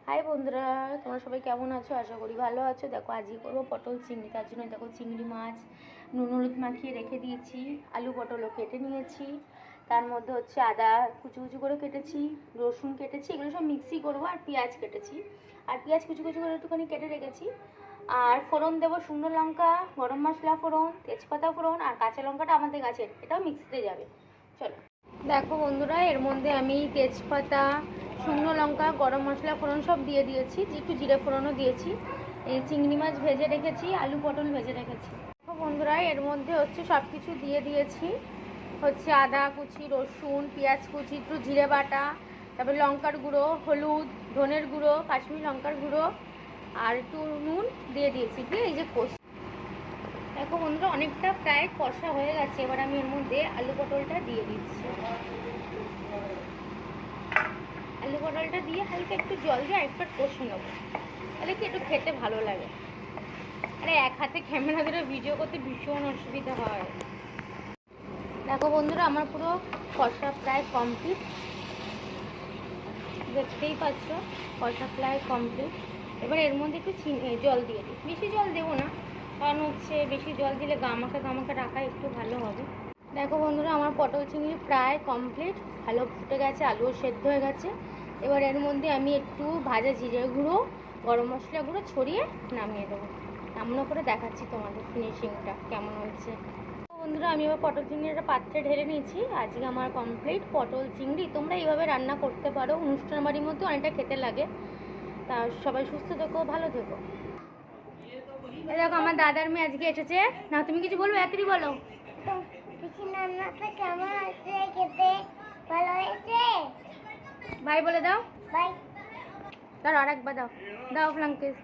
High বন্ধুরা, তোমরা সবাই কেমন আছো? আশা করি ভালো আছো। দেখো আজকে করবো পটল চিংড়ি। তার জন্য দেখো চিংড়ি মাছ নুন হলুদ মাখিয়ে রেখে দিয়েছি, আলু পটলও কেটে নিয়েছি, তার মধ্যে হচ্ছে আদা কুচু কুচু করে কেটেছি, রসুন কেটেছি, এগুলো সব মিক্সি করবো, আর পেঁয়াজ কেটেছি, আর পেঁয়াজ কুচু কুচু করে একটুখানি কেটে রেখেছি। আর ফোড়ন দেবো শুকনো লঙ্কা, গরম মশলা ফোড়ন, তেজপাতা ফোড়ন, আর কাঁচা লঙ্কাটা আমাদের গাছের, এটাও মিক্সিতে যাবে। চলো দেখো বন্ধুরা, এর মধ্যে আমি তেজপাতা, শুকনো লঙ্কা, গরম মশলা ফোড়ন সব দিয়ে দিয়েছি, একটু জিরে ফোড়নও দিয়েছি। এই চিংড়ি মাছ ভেজে রেখেছি, আলু পটল ভেজে রেখেছি। দেখো বন্ধুরা, এর মধ্যে হচ্ছে সব কিছু দিয়ে দিয়েছি, হচ্ছে আদা কুচি, রসুন, পেঁয়াজ কুচি, একটু জিরে বাটা, তারপরে লঙ্কার গুঁড়ো, হলুদ, ধনের গুঁড়ো, কাশ্মীরি লঙ্কার গুঁড়ো, আর একটু নুন দিয়ে দিয়েছি। দিয়ে এই যে কষি। দেখো বন্ধুরা, অনেকটা প্রায় কষা হয়ে গেছে। এবার আমি এর মধ্যে আলু পটলটা দিয়ে দিচ্ছি। আলু পটলটা দিয়ে হালকা একটু জল দিয়ে একটু কষে নেবো, তাহলে কি একটু খেতে ভালো লাগে। আরে এক হাতে ক্যামেরা ধরে ভিডিও করতে ভীষণ অসুবিধা হয়। দেখো বন্ধুরা, আমার পুরো কষা প্রায় কমপ্লিট, দেখতেই পাচ্ছ কষা প্রায় কমপ্লিট। এবার এর মধ্যে একটু জল দিয়ে দিই, বেশি জল দেবো না, কারণ হচ্ছে বেশি জল দিলে গামাখা গামাখা রাখা একটু ভালো হবে। দেখো বন্ধুরা, আমার পটল চিংড়ি প্রায় কমপ্লিট, ভালো ফুটে গেছে, আলুও সেদ্ধ হয়ে গেছে। এবার এর মধ্যে আমি একটু ভাজা জিরে গুঁড়ো, গরম মশলা গুঁড়ো ছড়িয়ে নামিয়ে দেবো। নামানোর করে দেখাচ্ছি তোমাদের ফিনিশিংটা কেমন হয়েছে। বন্ধুরা, আমি এবার পটল চিংড়িটা পাত্রে ঢেলে নিয়েছি। আজকে আমার কমপ্লিট পটল চিংড়ি। তোমরা এইভাবে রান্না করতে পারো, অনুষ্ঠান বাড়ির মধ্যে অনেকটা খেতে লাগে। তা সবাই সুস্থ থেকো, ভালো থেকো। দেখো আমার দাদার মেয়ে আজকে এসেছে। না তুমি কিছু বলবে? এতই বলো। কেমন হয়েছে? খেতে ভালো হয়েছে? ভাই বলে দাও। বাই। তার আরেকবার দাও, দাও ফ্লাঙ্কেশ।